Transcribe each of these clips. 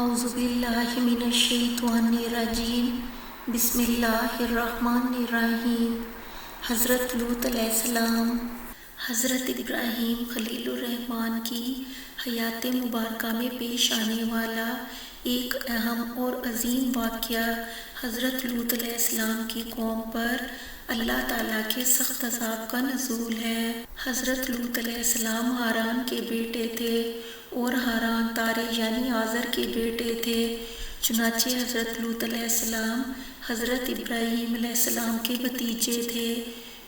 اعوذ باللہ من الشیطان الرجیم بسم اللہ الرحمن الرحیم۔ حضرت لوط علیہ السلام۔ حضرت ابراہیم خلیل الرحمن کی حیات مبارکہ میں پیش آنے والا ایک اہم اور عظیم واقعہ حضرت لوط علیہ السلام کی قوم پر اللہ تعالیٰ کے سخت عذاب کا نزول ہے۔ حضرت لوط علیہ السلام ہاران کے بیٹے تھے اور ہاران تارے یعنی آزر کے بیٹے تھے۔ چنانچہ حضرت لوط علیہ السلام حضرت ابراہیم علیہ السلام کے بھتیجے تھے،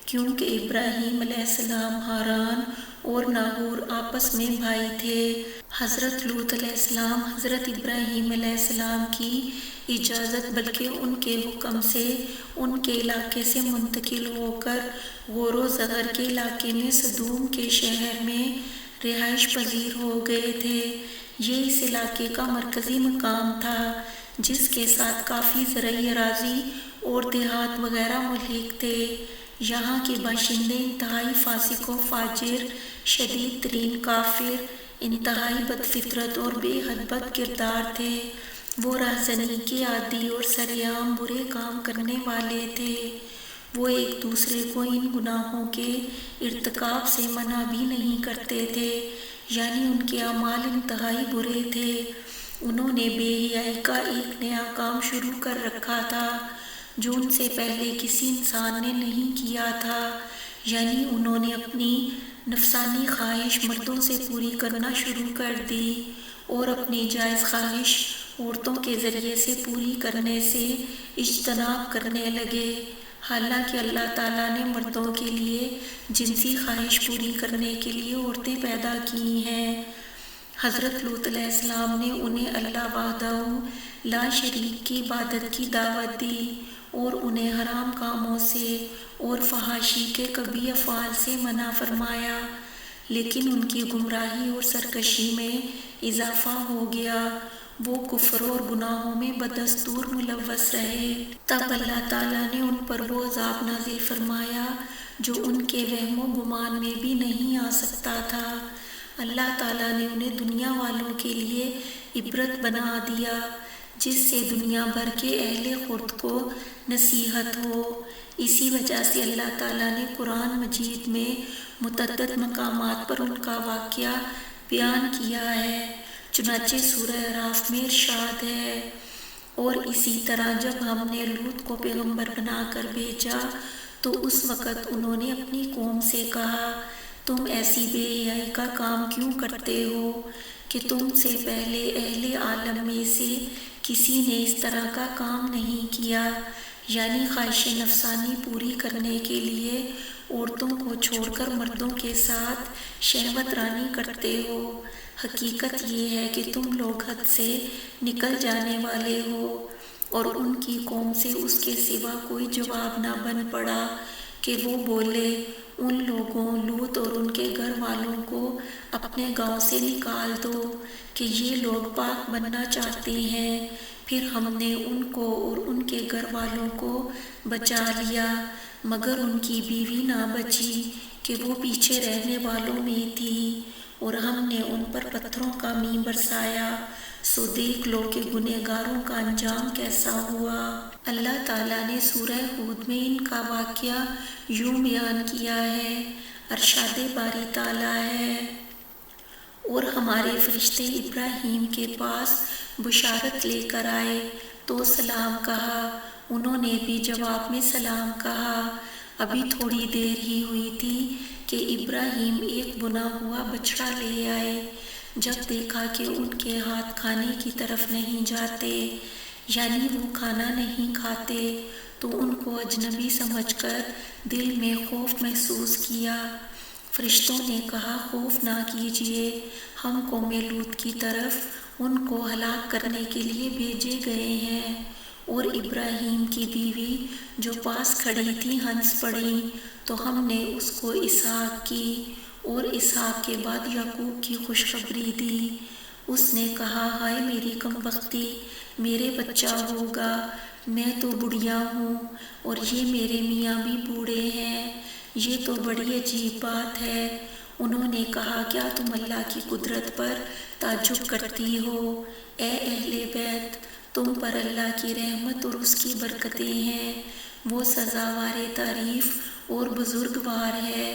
کیونکہ ابراہیم علیہ السلام ہاران اور ناہور آپس میں بھائی تھے۔ حضرت لوط علیہ السلام حضرت ابراہیم علیہ السلام کی اجازت بلکہ ان کے حکم سے ان کے علاقے سے منتقل ہو کر غور و زغر کے علاقے میں سدوم کے شہر میں رہائش پذیر ہو گئے تھے۔ یہ اس علاقے کا مرکزی مقام تھا، جس کے ساتھ کافی زرعی اراضی اور دیہات وغیرہ ملحق تھے۔ یہاں کے باشندے انتہائی فاسق و فاجر، شدید ترین کافر، انتہائی بد فطرت اور بے حد بد کردار تھے۔ وہ رہزنی کے عادی اور سرعام برے کام کرنے والے تھے۔ وہ ایک دوسرے کو ان گناہوں کے ارتکاب سے منع بھی نہیں کرتے تھے، یعنی ان کے اعمال انتہائی برے تھے۔ انہوں نے بے حیائی کا ایک نیا کام شروع کر رکھا تھا جو ان سے پہلے کسی انسان نے نہیں کیا تھا، یعنی انہوں نے اپنی نفسانی خواہش مردوں سے پوری کرنا شروع کر دی اور اپنی جائز خواہش عورتوں کے ذریعے سے پوری کرنے سے اجتناب کرنے لگے۔ حالانکہ اللہ تعالیٰ نے مردوں کے لیے جنسی خواہش پوری کرنے کے لیے عورتیں پیدا کی ہیں۔ حضرت لوط علیہ السلام نے انہیں اللہ وحدہ لا شریک کی عبادت کی دعوت دی اور انہیں حرام کاموں سے اور فحاشی کے قبیح افعال سے منع فرمایا، لیکن ان کی گمراہی اور سرکشی میں اضافہ ہو گیا۔ وہ کفر اور گناہوں میں بدستور ملوث رہے۔ تب اللہ تعالیٰ نے ان پر وہ عذاب نازل فرمایا جو ان کے وہم و گمان میں بھی نہیں آ سکتا تھا۔ اللہ تعالیٰ نے انہیں دنیا والوں کے لیے عبرت بنا دیا، جس سے دنیا بھر کے اہل خرد کو نصیحت ہو۔ اسی وجہ سے اللہ تعالیٰ نے قرآن مجید میں متعدد مقامات پر ان کا واقعہ بیان کیا ہے۔ چنانچہ سورہ اعراف میں ارشاد ہے، اور اسی طرح جب ہم نے لوط کو پیغمبر بنا کر بھیجا تو اس وقت انہوں نے اپنی قوم سے کہا، تم ایسی بے حیائی کا کام کیوں کرتے ہو کہ تم سے پہلے اہل عالم میں سے کسی نے اس طرح کا کام نہیں کیا، یعنی خواہش نفسانی پوری کرنے کے لیے عورتوں کو چھوڑ کر مردوں کے ساتھ شہوت رانی کرتے ہو۔ حقیقت یہ ہے کہ تم لوگ حد سے نکل جانے والے ہو۔ اور ان کی قوم سے اس کے سوا کوئی جواب نہ بن پڑا کہ وہ بولے، ان لوگوں لوط اور ان کے گھر والوں کو اپنے گاؤں سے نکال دو کہ یہ لوگ پاک بننا چاہتے ہیں۔ پھر ہم نے ان کو اور ان کے گھر والوں کو بچا لیا، مگر ان کی بیوی نہ بچی کہ وہ پیچھے رہنے والوں میں تھی، اور ہم نے ان پر پتھروں کا مے برسایا، سو دیکھ لو کہ گنہگاروں کا انجام کیسا ہوا۔ اللہ تعالیٰ نے سورہ ہود میں ان کا واقعہ یوں بیان کیا ہے، ارشاد باری تعالیٰ ہے، اور ہمارے فرشتے ابراہیم کے پاس بشارت لے کر آئے تو سلام کہا، انہوں نے بھی جواب میں سلام کہا۔ ابھی تھوڑی دیر ہی ہوئی تھی کہ ابراہیم ایک بنا ہوا بچڑا لے آئے۔ جب دیکھا کہ ان کے ہاتھ کھانے کی طرف نہیں جاتے، یعنی وہ کھانا نہیں کھاتے، تو ان کو اجنبی سمجھ کر دل میں خوف محسوس کیا۔ فرشتوں نے کہا، خوف نہ کیجیے، ہم قوم لوط کی طرف ان کو ہلاک کرنے کے لیے بھیجے گئے ہیں۔ اور ابراہیم کی بیوی جو پاس کھڑی تھی ہنس پڑی، تو ہم نے اس کو اسحاق کی اور اسحاق کے بعد یعقوب کی خوشخبری دی۔ اس نے کہا، ہائے میری کمبختی، میرے بچہ ہوگا، میں تو بڑھیا ہوں اور یہ میرے میاں بھی بوڑھے ہیں، یہ تو بڑی عجیب بات ہے۔ انہوں نے کہا کیا تم اللہ کی قدرت پر تعجب کرتی ہو؟ اے اہل بیت، تم پر اللہ کی رحمت اور اس کی برکتیں ہیں، وہ سزاوار تعریف اور بزرگوار ہے۔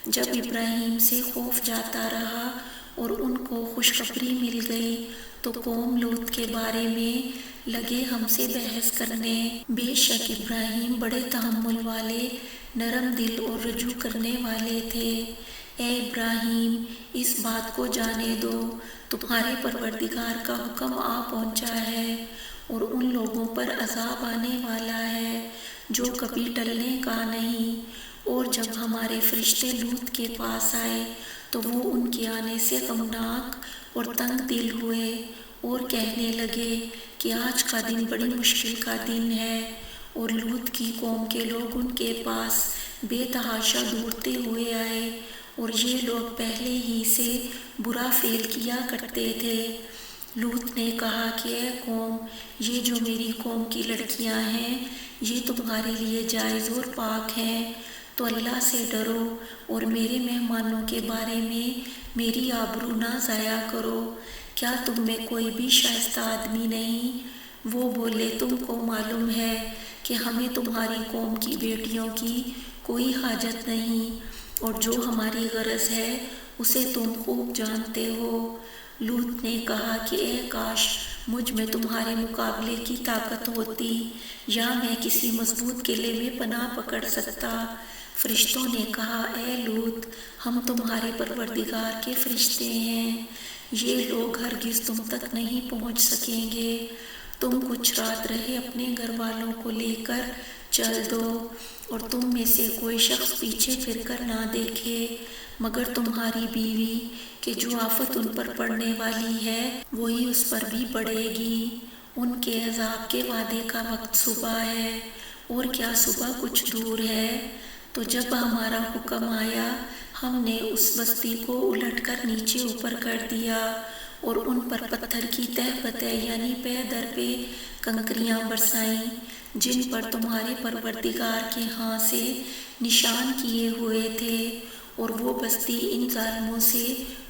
جب ابراہیم سے خوف جاتا رہا اور ان کو خوشخبری مل گئی تو قوم لوط کے بارے میں لگے ہم سے بحث کرنے۔ بے شک ابراہیم بڑے تحمل والے، نرم دل اور رجوع کرنے والے تھے۔ اے ابراہیم، اس بات کو جانے دو، تمہارے پروردگار کا حکم آ پہنچا ہے اور ان لوگوں پر عذاب آنے والا ہے جو کبھی ٹلنے کا نہیں۔ اور جب ہمارے فرشتے لوط کے پاس آئے تو وہ ان کے آنے سے غمناک اور تنگ دل ہوئے اور کہنے لگے کہ آج کا دن بڑی مشکل کا دن ہے۔ اور لوط کی قوم کے لوگ ان کے پاس بے تحاشا دوڑتے ہوئے آئے، اور یہ لوگ پہلے ہی سے برا فعل کیا کرتے تھے۔ لوط نے کہا کہ اے قوم، یہ جو میری قوم کی لڑکیاں ہیں یہ تمہارے لیے جائز اور پاک ہیں، تو اللہ سے ڈرو اور میرے مہمانوں کے بارے میں میری آبرو نہ ضائع کرو۔ کیا تم میں کوئی بھی شائستہ آدمی نہیں؟ وہ بولے تم کو معلوم ہے کہ ہمیں تمہاری قوم کی بیٹیوں کی کوئی حاجت نہیں، اور جو ہماری غرض ہے اسے تم خوب جانتے ہو۔ لوط نے کہا کہ اے کاش مجھ میں تمہارے مقابلے کی طاقت ہوتی، یا میں کسی مضبوط قلعے میں پناہ پکڑ سکتا۔ فرشتوں نے کہا اے لوط، ہم تمہارے پروردگار کے فرشتے ہیں، یہ لوگ ہرگز تم تک نہیں پہنچ سکیں گے۔ تم کچھ رات رہے اپنے گھر والوں کو لے کر چل دو، اور تم میں سے کوئی شخص پیچھے پھر کر نہ دیکھے مگر تمہاری بیوی، کہ جو آفت ان پر پڑنے والی ہے وہی اس پر بھی پڑے گی۔ ان کے عذاب کے وعدے کا وقت صبح ہے، اور کیا صبح کچھ دور ہے۔ تو جب ہمارا حکم آیا ہم نے اس بستی کو الٹ کر نیچے اوپر کر دیا اور ان پر پتھر کی تہ بتہ یعنی پے در پہ کنکریاں برسائیں جن پر تمہارے پروردگار کے ہاں سے نشان کیے ہوئے تھے، اور وہ بستی ان ظالموں سے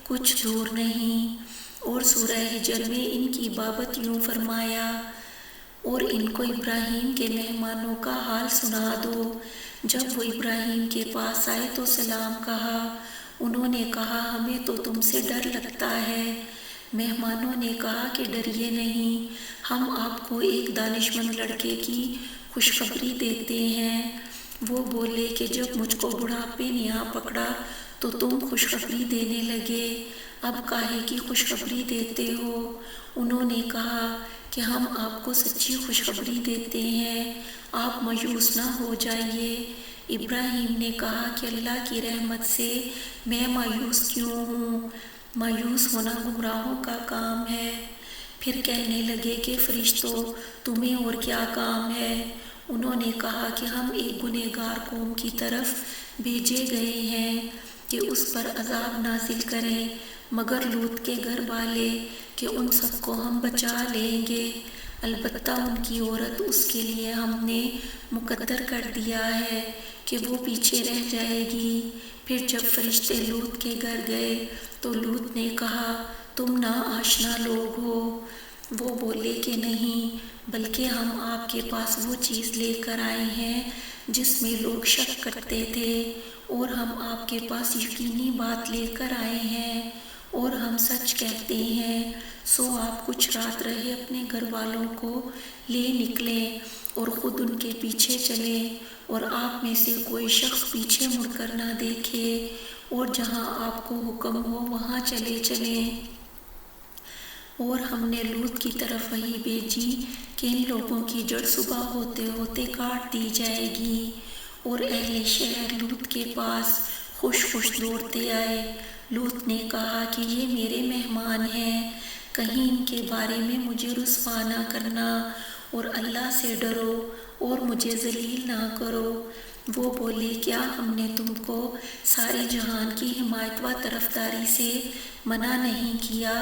کچھ دور نہیں۔ اور سورہ ہجر میں ان کی بابت یوں فرمایا، اور ان کو ابراہیم کے مہمانوں کا حال سنا دو۔ جب وہ ابراہیم کے پاس آئے تو سلام کہا، انہوں نے کہا ہمیں تو تم سے ڈر لگتا ہے۔ مہمانوں نے کہا کہ ڈریے نہیں، ہم آپ کو ایک دانشمند لڑکے کی خوشخبری دیتے ہیں۔ وہ بولے کہ جب مجھ کو بڑھاپے نے آ پکڑا تو تم خوشخبری دینے لگے، اب کاہے کی خوشخبری دیتے ہو؟ انہوں نے کہا کہ ہم آپ کو سچی خوشخبری دیتے ہیں، آپ مایوس نہ ہو جائیے۔ ابراہیم نے کہا کہ اللہ کی رحمت سے میں مایوس کیوں ہوں؟ مایوس ہونا گمراہوں کا کام ہے۔ پھر کہنے لگے کہ فرشتوں، تمہیں اور کیا کام ہے؟ انہوں نے کہا کہ ہم ایک گنہگار قوم کی طرف بھیجے گئے ہیں کہ اس پر عذاب نازل کریں، مگر لوط کے گھر والے کہ ان سب کو ہم بچا لیں گے، البتہ ان کی عورت اس کے لیے ہم نے مقدر کر دیا ہے کہ وہ پیچھے رہ جائے گی۔ پھر جب فرشتے لوط کے گھر گئے تو لوط نے کہا تم نا آشنا لوگ ہو۔ وہ بولے کہ نہیں، بلکہ ہم آپ کے پاس وہ چیز لے کر آئے ہیں جس میں لوگ شک کرتے تھے، اور ہم آپ کے پاس یقینی بات لے کر آئے ہیں اور ہم سچ کہتے ہیں۔ سو آپ کچھ رات رہے اپنے گھر والوں کو لے نکلیں اور خود ان کے پیچھے چلیں، اور آپ میں سے کوئی شخص پیچھے مڑ کر نہ دیکھے، اور جہاں آپ کو حکم ہو وہاں چلے چلیں۔ اور ہم نے لوط کی طرف وحی بھیجی کہ ان لوگوں کی جڑ صبح ہوتے ہوتے کاٹ دی جائے گی، اور اہل شہر لوط کے پاس خوش خوش دوڑتے آئے۔ لوط نے کہا کہ یہ میرے مہمان ہیں، کہیں ان کے بارے میں مجھے رسوا نہ کرنا، اور اللہ سے ڈرو اور مجھے ذلیل نہ کرو۔ وہ بولے کیا ہم نے تم کو سارے جہان کی حمایت و طرفداری سے منع نہیں کیا؟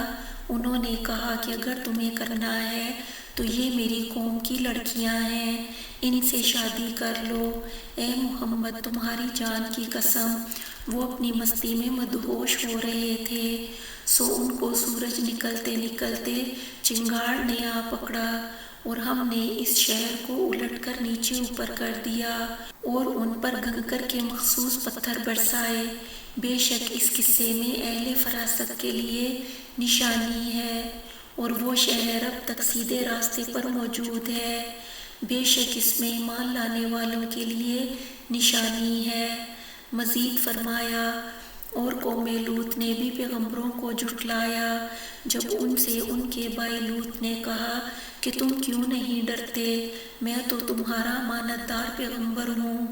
انہوں نے کہا کہ اگر تمہیں کرنا ہے تو یہ میری قوم کی لڑکیاں ہیں، ان سے شادی کر لو۔ اے محمد، تمہاری جان کی قسم، وہ اپنی مستی میں مدہوش ہو رہے تھے، سو ان کو سورج نکلتے نکلتے چنگاڑ نے آ پکڑا اور ہم نے اس شہر کو الٹ کر نیچے اوپر کر دیا اور ان پر کنکر کے مخصوص پتھر برسائے۔ بے شک اس قصے میں اہل فراست کے لیے نشانی ہے، اور وہ شہر اب تک سیدھے راستے پر موجود ہے۔ بے شک اس میں ایمان لانے والوں کے لیے نشانی ہے۔ مزید فرمایا، اور قوم لوط نے بھی پیغمبروں کو جھٹلایا جب ان سے ان کے بھائی لوط نے کہا کہ تم کیوں نہیں ڈرتے، میں تو تمہارا امانتدار پیغمبر ہوں،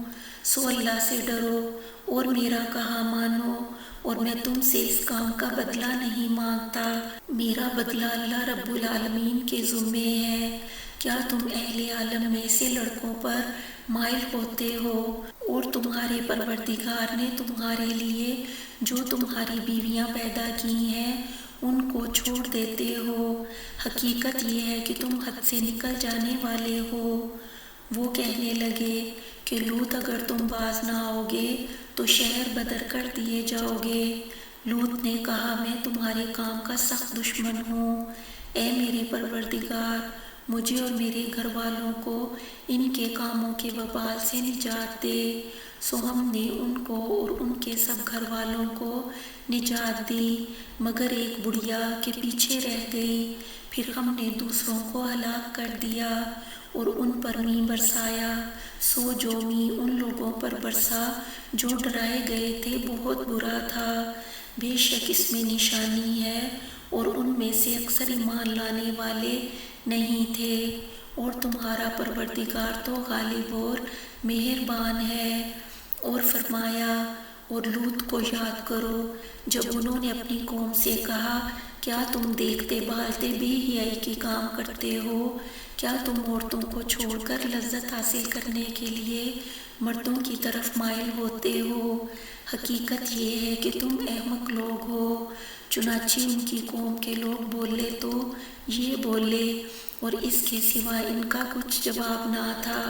سو اللہ سے ڈرو اور میرا کہا مانو، اور میں تم سے اس کام کا بدلہ نہیں مانگتا، میرا بدلہ اللہ رب العالمین کے ذمے ہے۔ کیا تم اہل عالم میں سے لڑکوں پر مائل ہوتے ہو اور تمہارے پروردگار نے تمہارے لیے جو تمہاری بیویاں پیدا کی ہیں ان کو چھوڑ دیتے ہو؟ حقیقت یہ ہے کہ تم حد سے نکل جانے والے ہو۔ وہ کہنے لگے کہ لوط اگر تم باز نہ آؤگے تو شہر بدر کر دیے جاؤ گے۔ لوط نے کہا میں تمہارے کام کا سخت دشمن ہوں، اے میرے پروردگار مجھے اور میرے گھر والوں کو ان کے کاموں کے وبال سے نجات دے۔ سو ہم نے ان کو اور ان کے سب گھر والوں کو نجات دی، مگر ایک بڑھیا کے پیچھے رہ گئی۔ پھر ہم نے دوسروں کو ہلاک کر دیا اور ان پر می برسایا، سو جو می ان لوگوں پر برسا جو ڈرائے گئے تھے بہت برا تھا۔ بے شک اس میں نشانی ہے، اور ان میں سے اکثر ایمان لانے والے نہیں تھے، اور تمہارا پروردگار تو غالب اور مہربان ہے۔ اور فرمایا، اور لوط کو یاد کرو جب انہوں نے اپنی قوم سے کہا کیا تم دیکھتے بھالتے بے حیائی کے کام کرتے ہو؟ کیا تم عورتوں کو چھوڑ کر لذت حاصل کرنے کے لیے مردوں کی طرف مائل ہوتے ہو؟ حقیقت یہ ہے کہ تم احمق لوگ ہو۔ چنانچہ ان کی قوم کے لوگ بولے تو یہ بولے، اور اس کے سوا ان کا کچھ جواب نہ تھا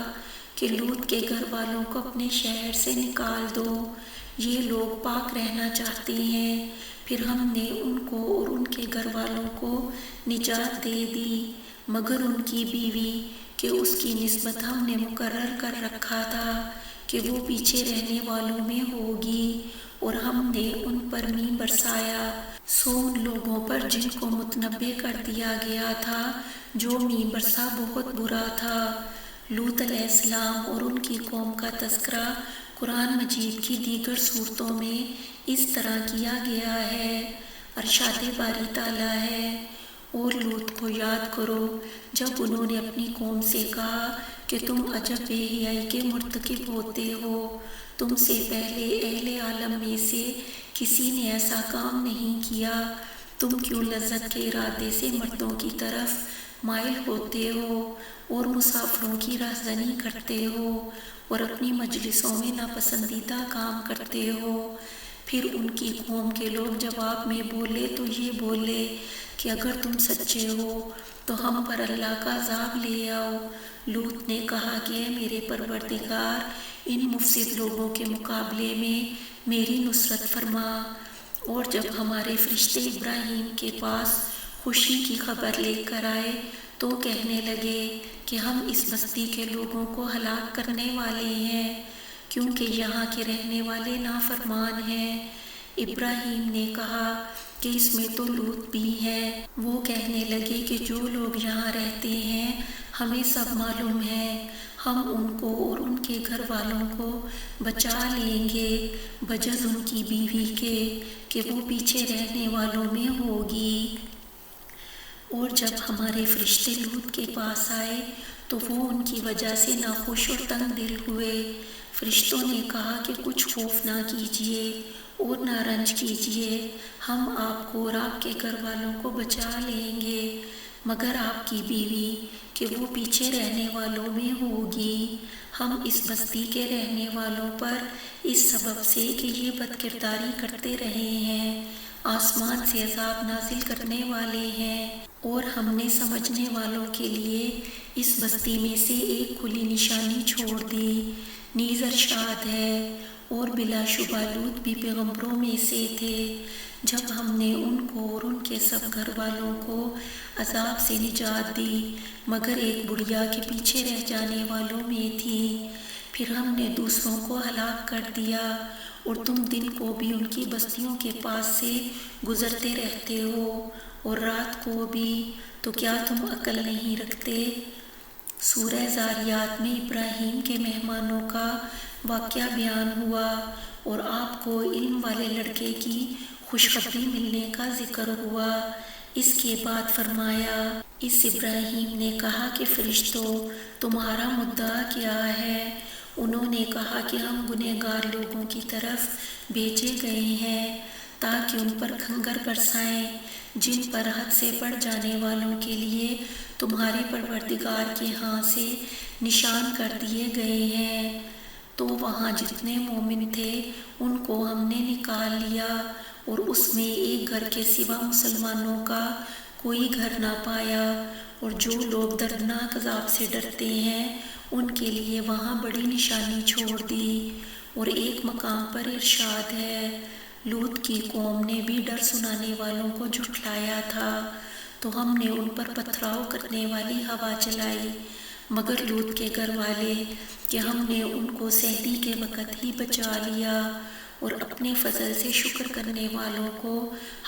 کہ لوط کے گھر والوں کو اپنے شہر سے نکال دو، یہ لوگ پاک رہنا چاہتے ہیں۔ پھر ہم نے ان کو اور ان کے گھر والوں کو نجات دے دی، مگر ان کی بیوی کہ اس کی نسبت ہم نے مقرر کر رکھا تھا کہ وہ پیچھے رہنے والوں میں ہوگی، اور ہم نے ان پر می برسایا، سو ان لوگوں پر جن کو متنبع کر دیا گیا تھا جو می برسا بہت برا تھا۔ لوط علیہ السلام اور ان کی قوم کا تذکرہ قرآن مجید کی دیگر صورتوں میں اس طرح کیا گیا ہے۔ ارشاد باری تعالیٰ ہے، اور لوط کو یاد کرو جب انہوں نے اپنی قوم سے کہا کہ تم عجب بے حیائی کے مرتکب ہوتے ہو، تم سے پہلے اہل عالم میں سے کسی نے ایسا کام نہیں کیا، تم کیوں لذت کے ارادے سے مردوں کی طرف مائل ہوتے ہو اور مسافروں کی رہزنی کرتے ہو اور اپنی مجلسوں میں ناپسندیدہ کام کرتے ہو؟ پھر ان کی قوم کے لوگ جواب میں بولے تو یہ بولے کہ اگر تم سچے ہو تو ہم پر اللہ کا عذاب لے آؤ۔ لوط نے کہا کہ اے میرے پروردگار ان مفسد لوگوں کے مقابلے میں میری نصرت فرما۔ اور جب ہمارے فرشتے ابراہیم کے پاس خوشی کی خبر لے کر آئے تو کہنے لگے کہ ہم اس بستی کے لوگوں کو ہلاک کرنے والے ہیں، کیونکہ یہاں کے رہنے والے نافرمان ہیں۔ ابراہیم نے کہا کہ اس میں تو لوط بھی ہے۔ وہ کہنے لگے کہ جو لوگ یہاں رہتے ہیں ہمیں سب معلوم ہے، ہم ان کو اور ان کے گھر والوں کو بچا لیں گے بجز ان کی بیوی کے کہ وہ پیچھے رہنے والوں میں ہوگی۔ اور جب ہمارے فرشتے لوط کے پاس آئے تو وہ ان کی وجہ سے ناخوش اور تنگ دل ہوئے۔ فرشتوں نے کہا کہ کچھ خوف نہ کیجیے اور نہ رنج کیجیے، ہم آپ کو اور آپ کے گھر والوں کو بچا لیں گے، مگر آپ کی بیوی کہ وہ پیچھے رہنے والوں میں ہوگی۔ ہم اس بستی کے رہنے والوں پر اس سبب سے کہ یہ بد کرداری کرتے رہے ہیں آسمان سے عذاب نازل کرنے والے ہیں، اور ہم نے سمجھنے والوں کے لیے اس بستی میں سے ایک کھلی نشانی چھوڑ دی، نیز ارشاد ہے اور بلا شبہ لوط بھی پیغمبروں میں سے تھے۔ جب ہم نے ان کو اور ان کے سب گھر والوں کو عذاب سے نجات دی، مگر ایک بڑھیا کے پیچھے رہ جانے والوں میں تھی۔ پھر ہم نے دوسروں کو ہلاک کر دیا، اور تم دن کو بھی ان کی بستیوں کے پاس سے گزرتے رہتے ہو اور رات کو بھی، تو کیا تم عقل نہیں رکھتے؟ سورہ زاریات میں ابراہیم کے مہمانوں کا واقعہ بیان ہوا اور آپ کو علم والے لڑکے کی خوشخبری ملنے کا ذکر ہوا۔ اس کے بعد فرمایا، اس ابراہیم نے کہا کہ فرشتوں، تمہارا مدعا کیا ہے؟ انہوں نے کہا کہ ہم گنہگار لوگوں کی طرف بھیجے گئے ہیں تاکہ ان پر کھنگر برسائیں، جن پر حد سے بڑھ جانے والوں کے لیے تمہارے پروردگار کے ہاں سے نشان کر دیے گئے ہیں۔ تو وہاں جتنے مومن تھے ان کو ہم نے نکال لیا، اور اس میں ایک گھر کے سوا مسلمانوں کا کوئی گھر نہ پایا۔ اور جو لوگ دردناک عذاب سے ڈرتے ہیں ان کے لیے وہاں بڑی نشانی چھوڑ دی۔ اور ایک مقام پر ارشاد ہے، لوط کی قوم نے بھی ڈر سنانے والوں کو جھٹلایا تھا، تو ہم نے ان پر پتھراؤ کرنے والی ہوا چلائی، مگر لوط کے گھر والے کہ ہم نے ان کو سحری کے وقت ہی بچا لیا، اور اپنے فضل سے شکر کرنے والوں کو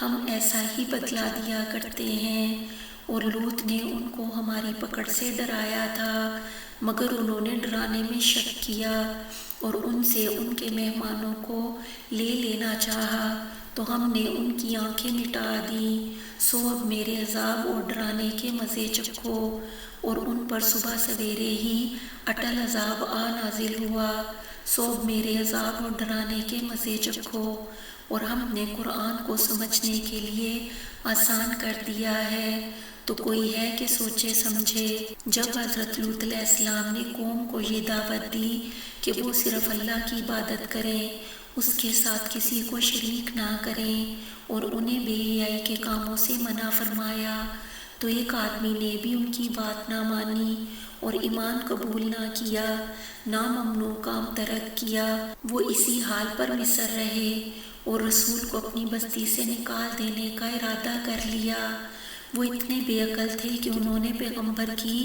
ہم ایسا ہی بدلہ دیا کرتے ہیں۔ اور لوط نے ان کو ہماری پکڑ سے ڈرایا تھا، مگر انہوں نے ڈرانے میں شک کیا اور ان سے ان کے مہمانوں کو لے لینا چاہا، تو ہم نے ان کی آنکھیں مٹا دیں۔ سو اب میرے عذاب اور ڈرانے کے مزے چکھو۔ اور ان پر صبح سویرے ہی اٹل عذاب نازل ہوا۔ سو اب میرے عذاب اور ڈرانے کے مزے چکھو۔ اور ہم نے قرآن کو سمجھنے کے لیے آسان کر دیا ہے، تو کوئی ہے کہ سوچے سمجھے۔ جب حضرت لوط علیہ السلام نے قوم کو یہ دعوت دی کہ وہ صرف اللہ کی عبادت کریں، اس کے ساتھ کسی کو شریک نہ کریں، اور انہیں بے حیائی کے کاموں سے منع فرمایا، تو ایک آدمی نے بھی ان کی بات نہ مانی اور ایمان قبول نہ کیا، نہ ممنوع کام ترک کیا۔ وہ اسی حال پر مصر رہے اور رسول کو اپنی بستی سے نکال دینے کا ارادہ کر لیا۔ وہ اتنے بے عقل تھے کہ انہوں نے پیغمبر کی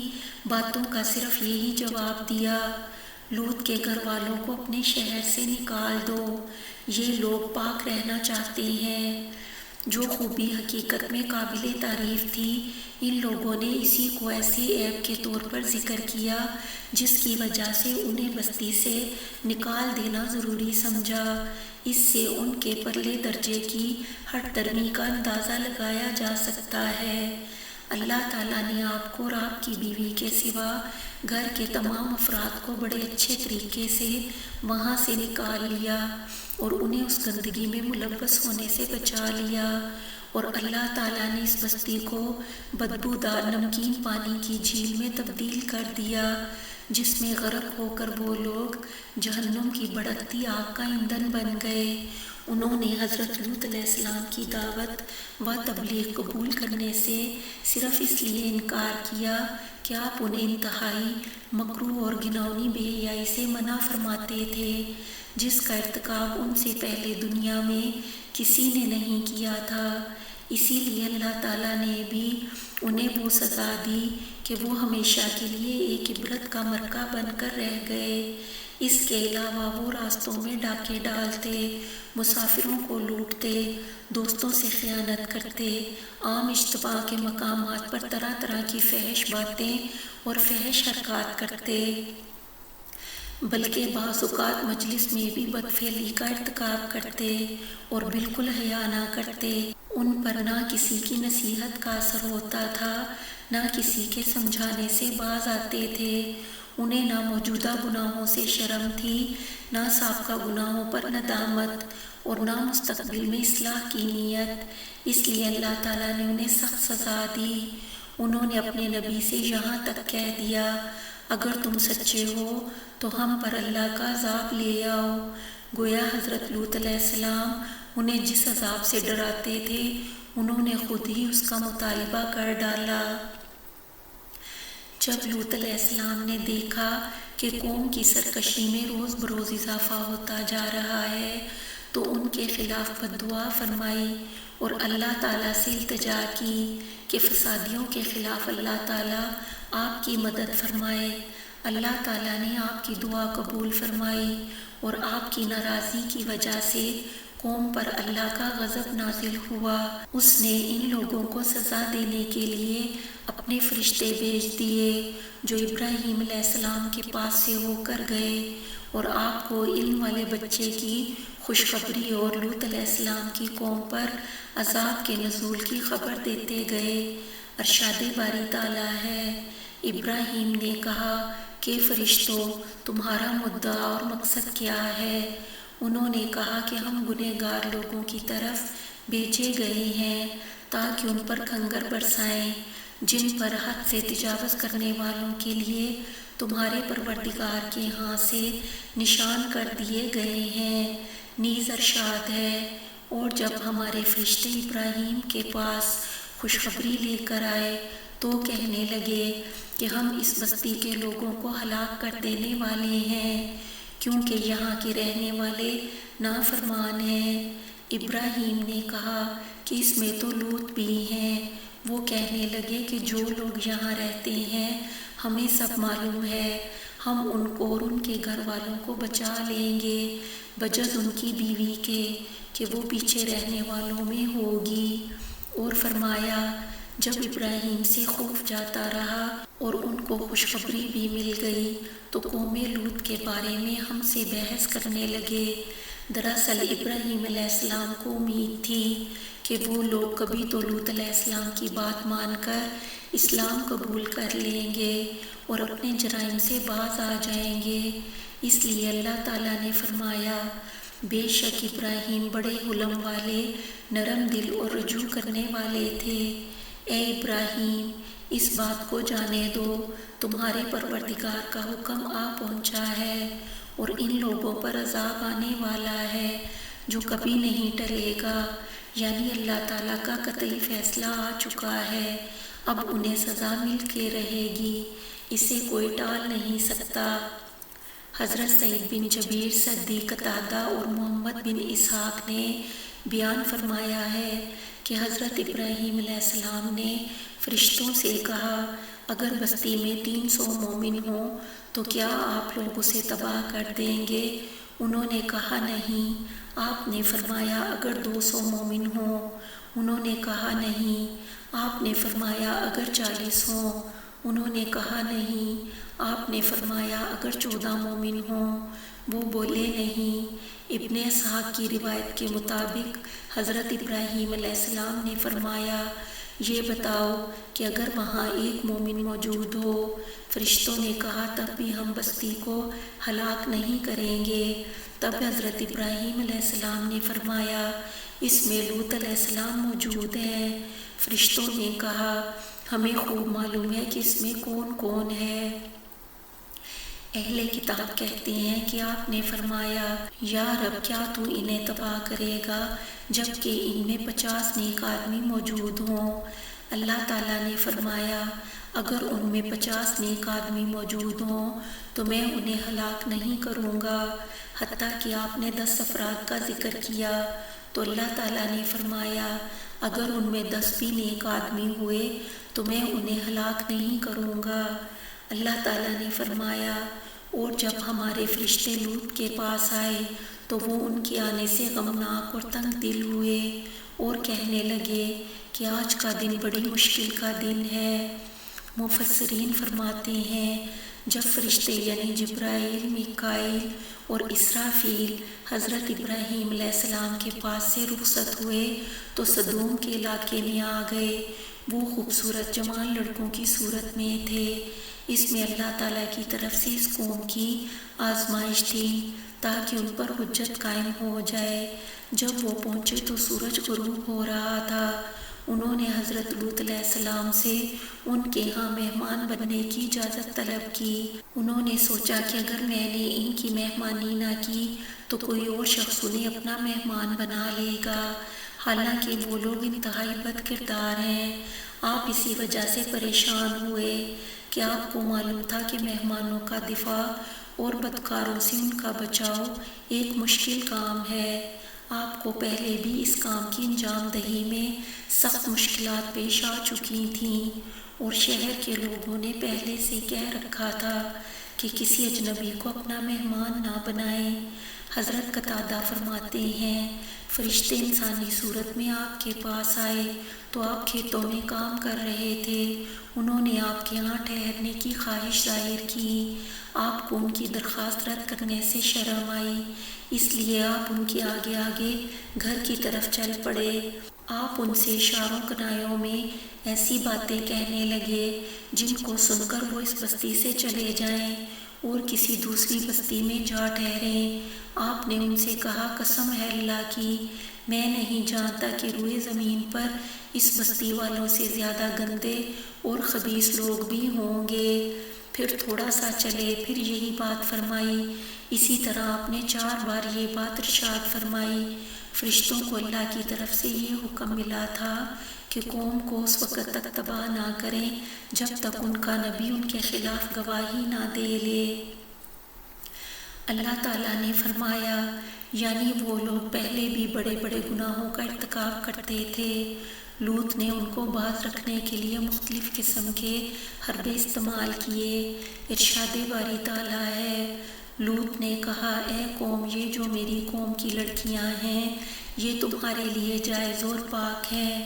باتوں کا صرف یہی جواب دیا، لوط کے گھر والوں کو اپنے شہر سے نکال دو، یہ لوگ پاک رہنا چاہتے ہیں۔ جو خوبی حقیقت میں قابل تعریف تھی، ان لوگوں نے اسی کو ایسے عیب کے طور پر ذکر کیا جس کی وجہ سے انہیں بستی سے نکال دینا ضروری سمجھا۔ اس سے ان کے پرلے درجے کی ہٹ درمی کا اندازہ لگایا جا سکتا ہے۔ اللہ تعالیٰ نے آپ کو اور آپ کی بیوی کے سوا گھر کے تمام افراد کو بڑے اچھے طریقے سے وہاں سے نکال لیا اور انہیں اس گندگی میں ملوث ہونے سے بچا لیا، اور اللہ تعالیٰ نے اس بستی کو بدبودار نمکین پانی کی جھیل میں تبدیل کر دیا، جس میں غرق ہو کر وہ لوگ جہنم کی بھڑکتی آگ کا ایندھن بن گئے۔ انہوں نے حضرت لوط علیہ السلام کی دعوت و تبلیغ قبول کرنے سے صرف اس لیے انکار کیا کہ آپ انہیں انتہائی مکروہ اور گھناؤنی بے حیائی سے منع فرماتے تھے، جس کا ارتکاب ان سے پہلے دنیا میں کسی نے نہیں کیا تھا۔ اسی لیے اللہ تعالیٰ نے بھی انہیں وہ سزا دی کہ وہ ہمیشہ کے لیے ایک عبرت کا مرکہ بن کر رہ گئے۔ اس کے علاوہ وہ راستوں میں ڈاکے ڈالتے، مسافروں کو لوٹتے، دوستوں سے خیانت کرتے، عام اجتماع کے مقامات پر طرح طرح کی فحش باتیں اور فحش حرکات کرتے، بلکہ بعض اوقات مجلس میں بھی بدفعلی کا ارتکاب کرتے اور بالکل حیا نہ کرتے۔ ان پر نہ کسی کی نصیحت کا اثر ہوتا تھا، نہ کسی کے سمجھانے سے باز آتے تھے۔ انہیں نہ موجودہ گناہوں سے شرم تھی، نہ سابقہ گناہوں پر ندامت، اور نہ مستقبل میں اصلاح کی نیت۔ اس لیے اللہ تعالیٰ نے انہیں سخت سزا دی۔ انہوں نے اپنے نبی سے یہاں تک کہہ دیا، اگر تم سچے ہو تو ہم پر اللہ کا عذاب لے آؤ۔ گویا حضرت لوط علیہ السلام انہیں جس عذاب سے ڈراتے تھے انہوں نے خود ہی اس کا مطالبہ کر ڈالا۔ جب لوط علیہ السلام نے دیکھا کہ قوم کی سرکشی میں روز بروز اضافہ ہوتا جا رہا ہے تو ان کے خلاف بددعا فرمائی اور اللہ تعالیٰ سے التجا کی کہ فسادیوں کے خلاف اللہ تعالیٰ آپ کی مدد فرمائے۔ اللہ تعالیٰ نے آپ کی دعا قبول فرمائی اور آپ کی ناراضی کی وجہ سے قوم پر اللہ کا غضب نازل ہوا۔ اس نے ان لوگوں کو سزا دینے کے لیے اپنے فرشتے بھیج دیے جو ابراہیم علیہ السلام کے پاس سے ہو کر گئے اور آپ کو علم والے بچے کی خوشخبری اور لوط علیہ السلام کی قوم پر عذاب کے نزول کی خبر دیتے گئے۔ ارشاد باری تعالیٰ ہے، ابراہیم نے کہا کہ فرشتوں، تمہارا مدعا اور مقصد کیا ہے؟ انہوں نے کہا کہ ہم گنہگار لوگوں کی طرف بھیجے گئے ہیں تاکہ ان پر کنگر برسائیں جن پر حد سے تجاوز کرنے والوں کے لیے تمہارے پروردگار کے ہاں سے نشان کر دیے گئے ہیں۔ نیز ارشاد ہے، اور جب ہمارے فرشتے ابراہیم کے پاس خوشخبری لے کر آئے تو کہنے لگے کہ ہم اس بستی کے لوگوں کو ہلاک کر دینے والے ہیں کیونکہ یہاں کے رہنے والے نافرمان ہیں۔ ابراہیم نے کہا کہ اس میں تو لوط بھی ہیں۔ وہ کہنے لگے کہ جو لوگ یہاں رہتے ہیں ہمیں سب معلوم ہے، ہم ان کو اور ان کے گھر والوں کو بچا لیں گے بجز ان کی بیوی کے کہ وہ پیچھے رہنے والوں میں ہوگی۔ اور فرمایا، جب ابراہیم سے خوف جاتا رہا اور ان کو خوشخبری بھی مل گئی تو قوم لوط کے بارے میں ہم سے بحث کرنے لگے۔ دراصل ابراہیم علیہ السلام کو امید تھی کہ وہ لوگ کبھی تو لوط علیہ السلام کی بات مان کر اسلام قبول کر لیں گے اور اپنے جرائم سے باز آ جائیں گے۔ اس لیے اللہ تعالیٰ نے فرمایا، بے شک ابراہیم بڑے حلم والے، نرم دل اور رجوع کرنے والے تھے۔ اے ابراہیم، اس بات کو جانے دو، تمہارے پروردگار کا حکم آ پہنچا ہے اور ان لوگوں پر عذاب آنے والا ہے جو کبھی نہیں ٹلے گا، یعنی اللہ تعالیٰ کا قطعی فیصلہ آ چکا ہے، اب انہیں سزا مل کے رہے گی، اسے کوئی ٹال نہیں سکتا۔ حضرت سعید بن جبیر سدی، قتادہ اور محمد بن اسحاق نے بیان فرمایا ہے کہ حضرت ابراہیم علیہ السلام نے فرشتوں سے کہا، اگر بستی میں 300 مومن ہوں تو کیا آپ لوگ اسے تباہ کر دیں گے؟ انہوں نے کہا نہیں۔ آپ نے فرمایا، اگر 200 مومن ہوں؟ انہوں نے کہا نہیں۔ آپ نے فرمایا، اگر 40 ہوں؟ انہوں نے کہا نہیں۔ آپ نے فرمایا، اگر 14 مومن ہوں؟ وہ بولے نہیں۔ ابن اسحاق کی روایت کے مطابق حضرت ابراہیم علیہ السلام نے فرمایا، یہ بتاؤ کہ اگر وہاں ایک مومن موجود ہو؟ فرشتوں نے کہا، تب بھی ہم بستی کو ہلاک نہیں کریں گے۔ تب حضرت ابراہیم علیہ السلام نے فرمایا، اس میں لوط علیہ السلام موجود ہیں۔ فرشتوں نے کہا، ہمیں خوب معلوم ہے کہ اس میں کون کون ہے۔ اہل کتاب کہتے ہیں کہ آپ نے فرمایا، یا رب، کیا تو انہیں تباہ کرے گا جبکہ ان میں 50 نیک آدمی موجود ہوں؟ اللہ تعالیٰ نے فرمایا، اگر ان میں 50 نیک آدمی موجود ہوں تو میں انہیں ہلاک نہیں کروں گا۔ حتیٰ کہ آپ نے 10 افراد کا ذکر کیا تو اللہ تعالیٰ نے فرمایا، اگر ان میں 10 بھی نیک آدمی ہوئے تو میں انہیں ہلاک نہیں کروں گا۔ اللہ تعالیٰ نے فرمایا، اور جب ہمارے فرشتے لوط کے پاس آئے تو وہ ان کے آنے سے غمناک اور تنگ دل ہوئے اور کہنے لگے کہ آج کا دن بڑی مشکل کا دن ہے۔ مفسرین فرماتے ہیں، جب فرشتے یعنی جبرائیل، میکائیل اور اسرافیل حضرت ابراہیم علیہ السلام کے پاس سے رخصت ہوئے تو سدوم کے علاقے میں آ گئے۔ وہ خوبصورت جوان لڑکوں کی صورت میں تھے۔ اس میں اللہ تعالیٰ کی طرف سے اس قوم کی آزمائش تھی تاکہ ان پر حجت قائم ہو جائے۔ جب وہ پہنچے تو سورج غروب ہو رہا تھا۔ انہوں نے حضرت لوط علیہ السلام سے ان کے ہاں مہمان بننے کی اجازت طلب کی۔ انہوں نے سوچا کہ اگر میں نے ان کی مہمانی نہ کی تو کوئی اور شخص انہیں اپنا مہمان بنا لے گا، حالانکہ وہ لوگ انتہائی بد کردار ہیں۔ آپ اسی وجہ سے پریشان ہوئے، کیا آپ کو معلوم تھا کہ مہمانوں کا دفاع اور بدکاروں سے ان کا بچاؤ ایک مشکل کام ہے؟ آپ کو پہلے بھی اس کام کی انجام دہی میں سخت مشکلات پیش آ چکی تھیں، اور شہر کے لوگوں نے پہلے سے کہہ رکھا تھا کہ کسی اجنبی کو اپنا مہمان نہ بنائیں۔ حضرت قتادہ فرماتے ہیں، فرشتے انسانی صورت میں آپ کے پاس آئے تو آپ کھیتوں میں کام کر رہے تھے۔ انہوں نے آپ کے ہاں ٹھہرنے کی خواہش ظاہر کی۔ آپ کو ان کی درخواست رد کرنے سے شرم آئی، اس لیے آپ ان کے آگے آگے گھر کی طرف چل پڑے۔ آپ ان سے اشاروں کنایوں میں ایسی باتیں کہنے لگے جن کو سن کر وہ اس بستی سے چلے جائیں اور کسی دوسری بستی میں جا ٹھہریں۔ آپ نے ان سے کہا، قسم ہے اللہ کی، میں نہیں جانتا کہ روئے زمین پر اس بستی والوں سے زیادہ گندے اور خبیث لوگ بھی ہوں گے۔ پھر تھوڑا سا چلے، پھر یہی بات فرمائی۔ اسی طرح آپ نے 4 بار یہ بات ارشاد فرمائی۔ فرشتوں کو اللہ کی طرف سے یہ حکم ملا تھا کہ قوم کو اس وقت تک تباہ نہ کریں جب تک ان کا نبی ان کے خلاف گواہی نہ دے لے۔ اللہ تعالیٰ نے فرمایا، یعنی وہ لوگ پہلے بھی بڑے بڑے گناہوں کا ارتکاب کرتے تھے۔ لوط نے ان کو باز رکھنے کے لیے مختلف قسم کے حربے استعمال کیے۔ ارشاد باری تعالیٰ ہے، لوط نے کہا، اے قوم، یہ جو میری قوم کی لڑکیاں ہیں یہ تمہارے لیے جائز اور پاک ہیں۔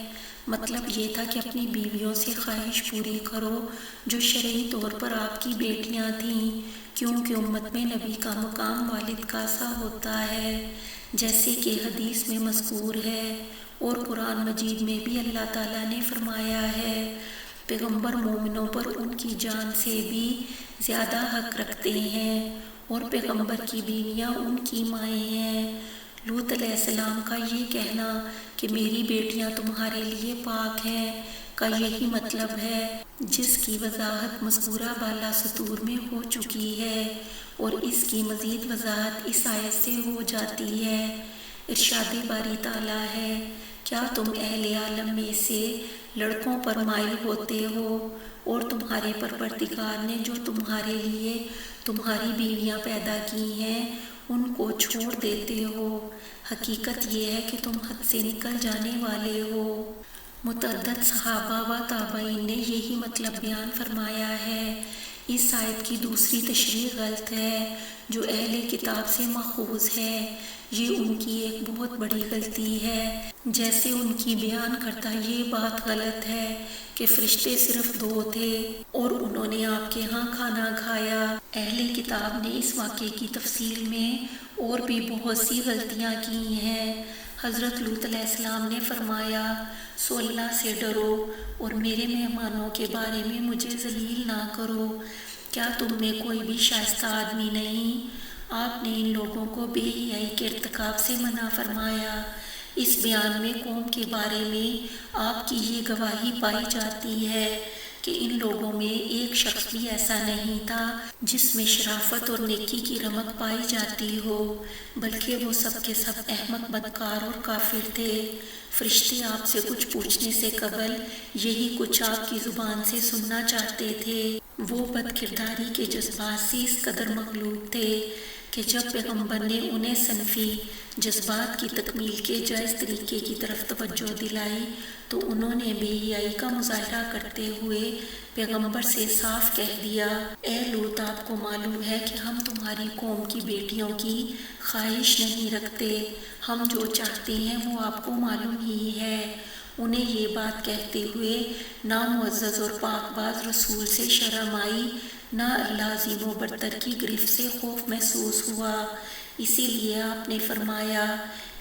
مطلب یہ تھا کہ اپنی بیویوں سے خواہش پوری کرو جو شرعی طور پر آپ کی بیٹیاں تھیں، کیونکہ امت میں نبی کا مقام والد کا سا ہوتا ہے، جیسے کہ حدیث میں مذکور ہے، اور قرآن مجید میں بھی اللہ تعالیٰ نے فرمایا ہے، پیغمبر مومنوں پر ان کی جان سے بھی زیادہ حق رکھتے ہیں، اور پیغمبر کی بیویاں ان کی مائیں ہیں۔ لوط علیہ السلام کا یہ کہنا کہ میری بیٹیاں تمہارے لیے پاک ہیں کا یہی مطلب ہے، جس کی وضاحت مذکورہ بالا سطور میں ہو چکی ہے، اور اس کی مزید وضاحت اس آیت سے ہو جاتی ہے۔ ارشاد باری تعالیٰ ہے، کیا تم اہل عالم میں سے لڑکوں پر مائل ہوتے ہو اور تمہارے پروردگار نے جو تمہارے لیے تمہاری بیویاں پیدا کی ہیں ان کو چھوڑ دیتے ہو؟ حقیقت یہ ہے کہ تم حد سے نکل جانے والے ہو۔ متعدد صحابہ و تابعین نے یہی مطلب بیان فرمایا ہے۔ اس آیت کی دوسری تشریح غلط ہے جو اہل کتاب سے ماخوذ ہے۔ یہ ان کی ایک بہت بڑی غلطی ہے۔ جیسے ان کی بیان کرتا یہ بات غلط ہے کہ فرشتے صرف 2 تھے اور انہوں نے آپ کے ہاں کھانا کھایا۔ اہل کتاب نے اس واقعے کی تفصیل میں اور بھی بہت سی غلطیاں کی ہیں۔ حضرت لوط علیہ السلام نے فرمایا، سو اللہ سے ڈرو اور میرے مہمانوں کے بارے میں مجھے ذلیل نہ کرو۔ کیا تم میں کوئی بھی شائستہ آدمی نہیں؟ آپ نے ان لوگوں کو بے حیائی کے ارتکاب سے منع فرمایا۔ اس بیان میں قوم کے بارے میں آپ کی یہ گواہی پائی جاتی ہے کہ ان لوگوں میں ایک شخص بھی ایسا نہیں تھا جس میں شرافت اور نیکی کی رمق پائی جاتی ہو، بلکہ وہ سب کے سب احمق، بدکار اور کافر تھے۔ فرشتے آپ سے کچھ پوچھنے سے قبل یہی کچھ آپ کی زبان سے سننا چاہتے تھے۔ وہ بد کرداری کے جذبات سے اس قدر مغلوب تھے کہ جب پیغمبر نے انہیں صنفی جذبات کی تکمیل کے جائز طریقے کی طرف توجہ دلائی تو انہوں نے بے حیائی کا مظاہرہ کرتے ہوئے پیغمبر سے صاف کہہ دیا، اے لوط، آپ کو معلوم ہے کہ ہم تمہاری قوم کی بیٹیوں کی خواہش نہیں رکھتے، ہم جو چاہتے ہیں وہ آپ کو معلوم ہی ہے۔ انہیں یہ بات کہتے ہوئے نہ معزز اور پاک باز رسول سے شرم آئی، نہ اللہ عظیم و برتر کی گرفت سے خوف محسوس ہوا۔ اسی لیے آپ نے فرمایا،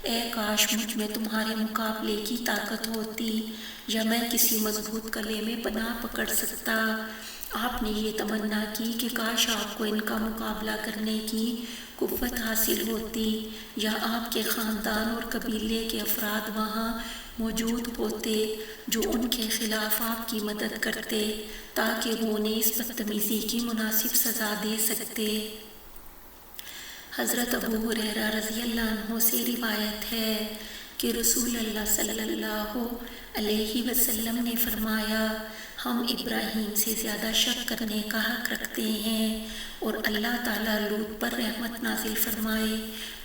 اے کاش مجھ میں تمہارے مقابلے کی طاقت ہوتی یا میں کسی مضبوط قلعے میں پناہ پکڑ سکتا۔ آپ نے یہ تمنا کی کہ کاش آپ کو ان کا مقابلہ کرنے کی قوت حاصل ہوتی، یا آپ کے خاندان اور قبیلے کے افراد وہاں موجود ہوتے جو ان کے خلاف آپ کی مدد کرتے تاکہ وہ انہیں اس بدتمیزی کی مناسب سزا دے سکتے۔ حضرت ابو ہریرہ رضی اللہ عنہ سے روایت ہے کہ رسول اللہ صلی اللہ علیہ وسلم نے فرمایا، ہم ابراہیم سے زیادہ شک کرنے کا حق رکھتے ہیں، اور اللہ تعالیٰ لوط پر رحمت نازل فرمائے،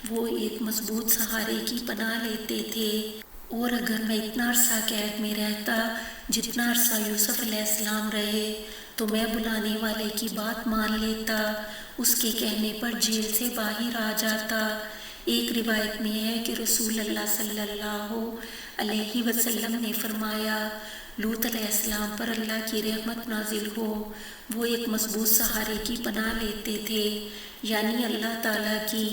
وہ ایک مضبوط سہارے کی پناہ لیتے تھے۔ اور اگر میں اتنا عرصہ قید میں رہتا جتنا عرصہ یوسف علیہ السلام رہے تو میں بلانے والے کی بات مان لیتا، اس کے کہنے پر جیل سے باہر آ جاتا۔ ایک روایت میں ہے کہ رسول اللہ صلی اللہ علیہ وسلم نے فرمایا، لوط علیہ السلام پر اللہ کی رحمت نازل ہو، وہ ایک مضبوط سہارے کی پناہ لیتے تھے، یعنی اللہ تعالیٰ کی۔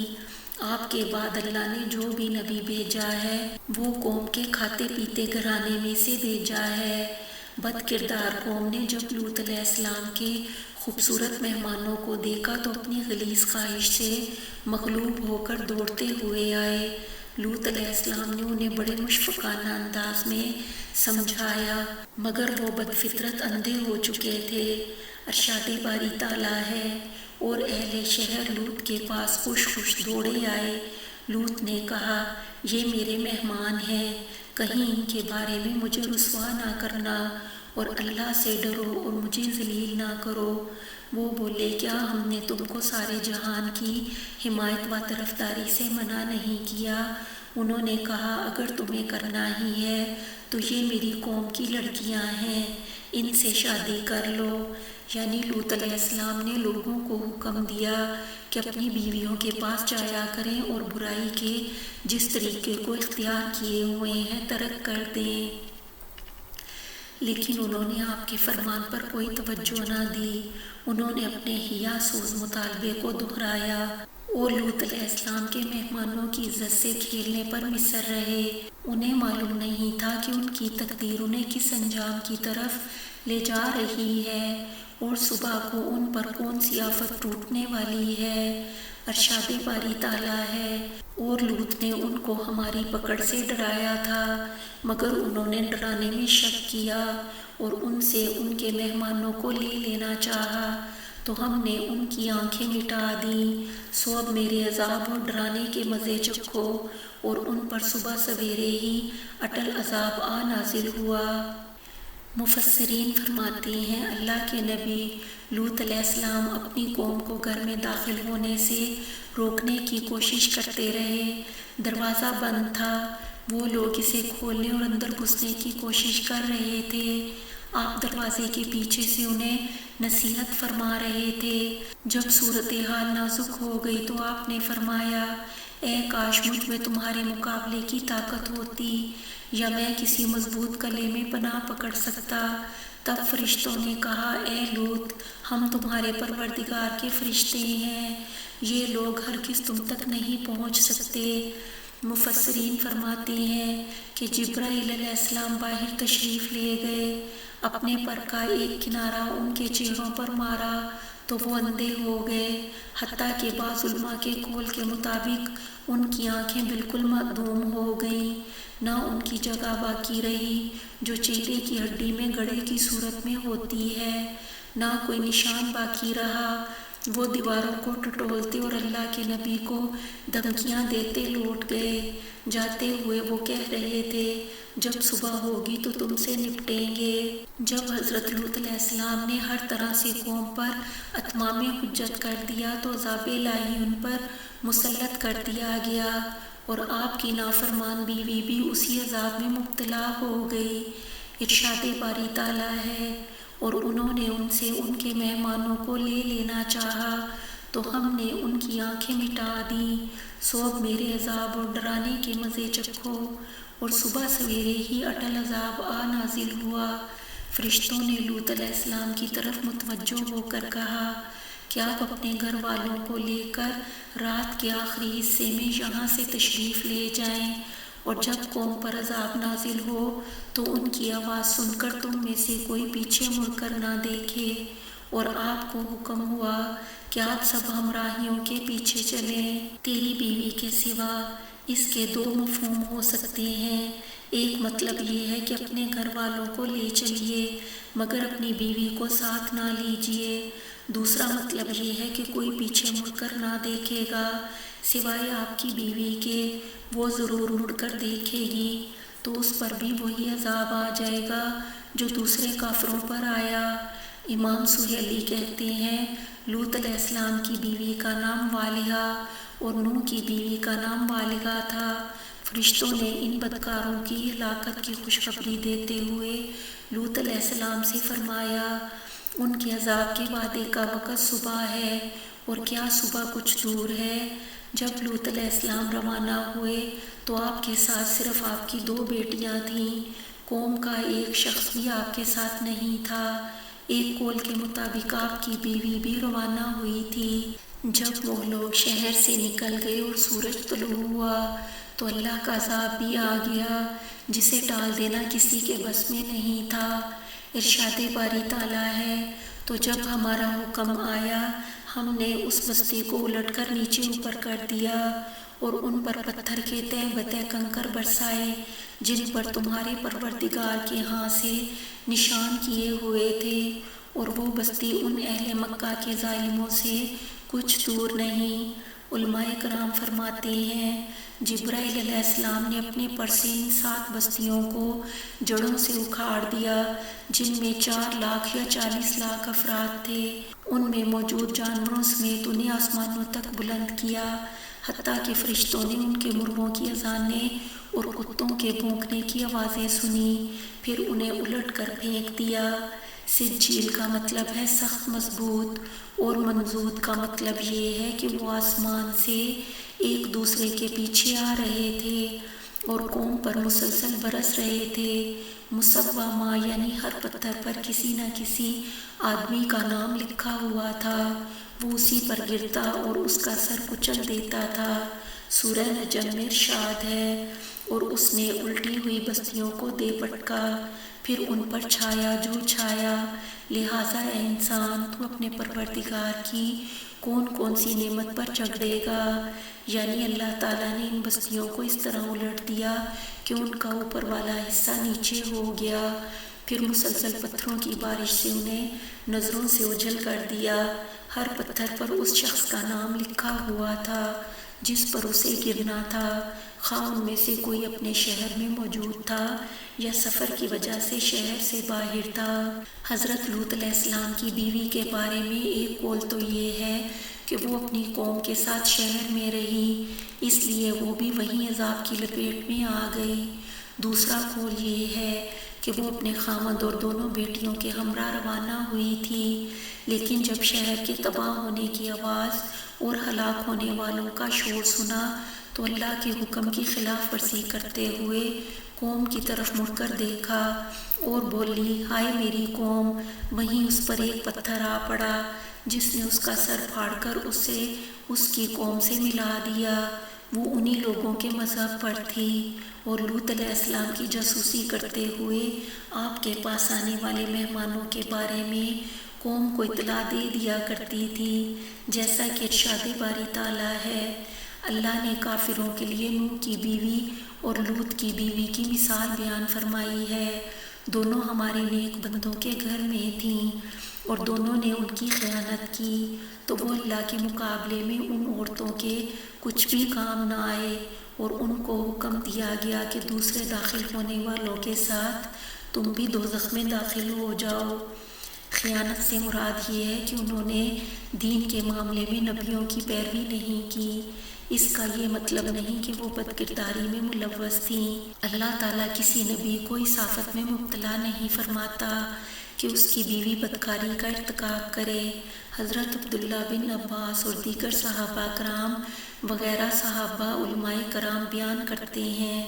آپ کے بعد اللہ نے جو بھی نبی بھیجا ہے وہ قوم کے کھاتے پیتے گھرانے میں سے بھیجا ہے۔ بد کردار قوم نے جب لوط علیہ السلام کے خوبصورت مہمانوں کو دیکھا تو اپنی غلیظ خواہش سے مغلوب ہو کر دوڑتے ہوئے آئے۔ لوط علیہ السلام نے انہیں بڑے مشفقانہ انداز میں سمجھایا، مگر وہ بد فطرت اندھے ہو چکے تھے۔ ارشاد باری تعالیٰ ہے، اور اہل شہر لوط کے پاس خوش خوش دوڑے آئے۔ لوط نے کہا، یہ میرے مہمان ہیں، کہیں ان کے بارے میں مجھے رسوا نہ کرنا، اور اللہ سے ڈرو اور مجھے ذلیل نہ کرو۔ وہ بولے، کیا ہم نے تم کو سارے جہان کی حمایت و طرفداری سے منع نہیں کیا؟ انہوں نے کہا، اگر تمہیں کرنا ہی ہے تو یہ میری قوم کی لڑکیاں ہیں، ان سے شادی کر لو۔ یعنی لوط علیہ السلام نے لوگوں کو حکم دیا کہ اپنی بیویوں کے پاس جایا کریں اور برائی کے جس طریقے کو اختیار کیے ہوئے ہیں ترک کر دیں۔ لیکن انہوں نے آپ کے فرمان پر کوئی توجہ نہ دی، انہوں نے اپنے حیا سوز مطالبے کو دہرایا اور لوط علیہ السلام کے مہمانوں کی عزت سے کھیلنے پر مصر رہے۔ انہیں معلوم نہیں تھا کہ ان کی تقدیر انہیں کس انجام کی طرف لے جا رہی ہے، اور صبح کو ان پر کون سی آفت ٹوٹنے والی ہے۔ ارشاد باری تعالیٰ ہے، اور لوط نے ان کو ہماری پکڑ سے ڈرایا تھا، مگر انہوں نے ڈرانے میں شک کیا اور ان سے ان کے مہمانوں کو لے لینا چاہا، تو ہم نے ان کی آنکھیں مٹا دیں۔ سو اب میرے عذاب اور ڈرانے کے مزے چکھو۔ اور ان پر صبح سویرے ہی اٹل عذاب آ نازل ہوا۔ مفسرین فرماتے ہیں، اللہ کے نبی لوط علیہ السلام اپنی قوم کو گھر میں داخل ہونے سے روکنے کی کوشش کرتے رہے۔ دروازہ بند تھا، وہ لوگ اسے کھولنے اور اندر گھسنے کی کوشش کر رہے تھے۔ آپ دروازے کے پیچھے سے انہیں نصیحت فرما رہے تھے۔ جب صورتحال نازک ہو گئی تو آپ نے فرمایا، اے کاش مجھ میں تمہارے مقابلے کی طاقت ہوتی، یا میں کسی مضبوط کلے میں پناہ پکڑ سکتا۔ تب فرشتوں نے کہا، اے لوط، ہم تمہارے پروردگار کے فرشتے ہیں، یہ لوگ ہرگز تم تک نہیں پہنچ سکتے۔ مفسرین فرماتے ہیں کہ جبرائیل علیہ السلام باہر تشریف لے گئے، اپنے پر کا ایک کنارہ ان کے چہروں پر مارا تو وہ اندھے ہو گئے، حتیٰ کہ بعض علماء کے قول کے مطابق ان کی آنکھیں بالکل معدوم ہو گئیں، نہ ان کی جگہ باقی رہی جو چہرے کی ہڈی میں گڑھے کی صورت میں ہوتی ہے، نہ کوئی نشان باقی رہا۔ وہ دیواروں کو ٹٹولتے اور اللہ کے نبی کو دھمکیاں دیتے لوٹ گئے۔ جاتے ہوئے وہ کہہ رہے تھے، جب صبح ہوگی تو تم سے نپٹیں گے۔ جب حضرت لوط علیہ السلام نے ہر طرح سے قوم پر اتمام حجت کر دیا تو عذاب الہی ان پر مسلط کر دیا گیا، اور آپ کی نافرمان بیوی بھی اسی عذاب میں مبتلا ہو گئی۔ ارشاد باری تعالیٰ ہے، اور انہوں نے ان سے ان کے مہمانوں کو لے لینا چاہا تو ہم نے ان کی آنکھیں مٹا دیں۔ سو اب میرے عذاب اور ڈرانے کے مزے چکھو۔ اور صبح سویرے ہی اٹل عذاب آ نازل ہوا۔ فرشتوں نے لوط علیہ السلام کی طرف متوجہ ہو کر کہا کہ آپ اپنے گھر والوں کو لے کر رات کے آخری حصے میں یہاں سے تشریف لے جائیں، اور جب قوم پر عذاب نازل ہو تو ان کی آواز سن کر تم میں سے کوئی پیچھے مڑ کر نہ دیکھے، اور آپ کو حکم ہوا کہ آپ سب ہمراہیوں کے پیچھے چلیں۔ تیری بیوی کے سوا اس کے دو مفہوم ہو سکتے ہیں، ایک مطلب یہ ہے کہ اپنے گھر والوں کو لے چلیے مگر اپنی بیوی کو ساتھ نہ لیجیے، دوسرا مطلب یہ ہے کہ کوئی پیچھے مڑ کر نہ دیکھے گا سوائے آپ کی بیوی کے، وہ ضرور مڑ کر دیکھے گی۔ تو اس پر بھی وہی عذاب آ جائے گا جو دوسرے کافروں پر آیا۔ امام سہیلی کہتے ہیں لوط علیہ السلام کی بیوی کا نام والہا اور نوح کی بیوی کا نام والغا تھا۔ فرشتوں نے ان بدکاروں کی ہلاکت کی خوشخبری دیتے ہوئے لوط علیہ السلام سے فرمایا ان کے عذاب کے وعدے کا وقت صبح ہے اور کیا صبح کچھ دور ہے۔ جب لوط علیہ السلام روانہ ہوئے تو آپ کے ساتھ صرف آپ کی 2 بیٹیاں تھیں، قوم کا ایک شخص بھی آپ کے ساتھ نہیں تھا۔ ایک قول کے مطابق آپ کی بیوی بھی روانہ ہوئی تھی۔ جب وہ لوگ شہر سے نکل گئے اور سورج طلوع ہوا تو اللہ کا عذاب بھی آ گیا جسے ٹال دینا کسی کے بس میں نہیں تھا۔ ارشاد باری تعالیٰ ہے تو جب ہمارا حکم آیا ہم نے اس بستی کو الٹ کر نیچے اوپر کر دیا اور ان پر پتھر کے تہ بتہ کنکر برسائے جن پر تمہارے پروردگار کے ہاں سے نشان کیے ہوئے تھے، اور وہ بستی ان اہل مکہ کے ظالموں سے کچھ دور نہیں۔ علماء کرام فرماتے ہیں جبرائیل علیہ السلام نے اپنے پر سے ان 7 بستیوں کو جڑوں سے اکھاڑ دیا جن میں 4 لاکھ یا 40 لاکھ افراد تھے۔ ان میں موجود جانوروں سمیت انہیں آسمانوں تک بلند کیا، حتیٰ کہ فرشتوں نے ان کے مرغوں کی اذانیں اور کتوں کے بھونکنے کی آوازیں سنی، پھر انہیں الٹ کر پھینک دیا۔ سجیل کا مطلب ہے سخت مضبوط، اور منضود کا مطلب یہ ہے کہ وہ آسمان سے ایک دوسرے کے پیچھے آ رہے تھے اور قوم پر مسلسل برس رہے تھے۔ مسومہ یعنی ہر پتھر پر کسی نہ کسی آدمی کا نام لکھا ہوا تھا، وہ اسی پر گرتا اور اس کا سر کچل دیتا تھا۔ سورہ نجم میں ارشاد ہے اور اس نے الٹی ہوئی بستیوں کو دے پٹکا، پھر ان پر چھایا جو چھایا، لہٰذا اے انسان تو اپنے پروردگار کی کون کون سی نعمت پر جھگڑے گا۔ یعنی اللہ تعالیٰ نے ان بستیوں کو اس طرح الٹ دیا کہ ان کا اوپر والا حصہ نیچے ہو گیا، پھر مسلسل پتھروں کی بارش سے انہیں نظروں سے اوجھل کر دیا۔ ہر پتھر پر اس شخص کا نام لکھا ہوا تھا جس پر اسے گرنا تھا، خواہ ان میں سے کوئی اپنے شہر میں موجود تھا یا سفر کی وجہ سے شہر سے باہر تھا۔ حضرت لوط علیہ السلام کی بیوی کے بارے میں ایک قول تو یہ ہے کہ وہ اپنی قوم کے ساتھ شہر میں رہی، اس لیے وہ بھی وہیں عذاب کی لپیٹ میں آ گئی۔ دوسرا قول یہ ہے کہ وہ اپنے خامد اور دونوں بیٹیوں کے ہمراہ روانہ ہوئی تھی، لیکن جب شہر کے تباہ ہونے کی آواز اور ہلاک ہونے والوں کا شور سنا تو اللہ کے حکم کی خلاف ورزی کرتے ہوئے قوم کی طرف مڑ کر دیکھا اور بولی ہائے میری قوم، وہیں اس پر ایک پتھر آ پڑا جس نے اس کا سر پھاڑ کر اسے اس کی قوم سے ملا دیا۔ وہ انہی لوگوں کے مذہب پر تھی اور لوط علیہ السلام کی جاسوسی کرتے ہوئے آپ کے پاس آنے والے مہمانوں کے بارے میں قوم کو اطلاع دے دیا کرتی تھی، جیسا کہ ارشاد باری تعالیٰ ہے۔ اللہ نے کافروں کے لیے نوح کی بیوی اور لوط کی بیوی کی مثال بیان فرمائی ہے۔ دونوں ہمارے نیک بندوں کے گھر میں تھیں اور دونوں نے ان کی خیانت کی، تو وہ اللہ کے مقابلے میں ان عورتوں کے کچھ بھی کام نہ آئے، اور ان کو حکم دیا گیا کہ دوسرے داخل ہونے والوں کے ساتھ تم بھی دوزخ میں داخل ہو جاؤ۔ خیانت سے مراد یہ ہے کہ انہوں نے دین کے معاملے میں نبیوں کی پیروی نہیں کی۔ اس کا یہ مطلب نہیں کہ وہ بد کرداری میں ملوث تھیں۔ اللہ تعالیٰ کسی نبی کو اس آفت میں مبتلا نہیں فرماتا کہ اس کی بیوی بدکاری کا ارتکاب کرے۔ حضرت عبداللہ بن عباس اور دیگر صحابہ کرام وغیرہ صحابہ علماء کرام بیان کرتے ہیں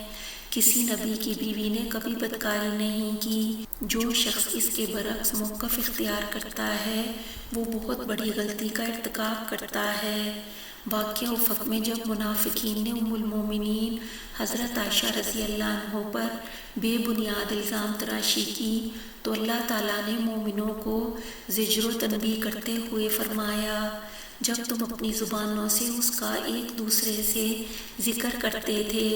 کسی نبی کی بیوی نے کبھی بدکاری نہیں کی۔ جو شخص اس کے برعکس موقف اختیار کرتا ہے وہ بہت بڑی غلطی کا ارتکاب کرتا ہے۔ واقعہ افق میں جب منافقین نے ام المومنین حضرت عائشہ رضی اللہ عنہ پر بے بنیاد الزام تراشی کی تو اللہ تعالیٰ نے مومنوں کو زجر و تنبیہ کرتے ہوئے فرمایا جب تم اپنی زبانوں سے اس کا ایک دوسرے سے ذکر کرتے تھے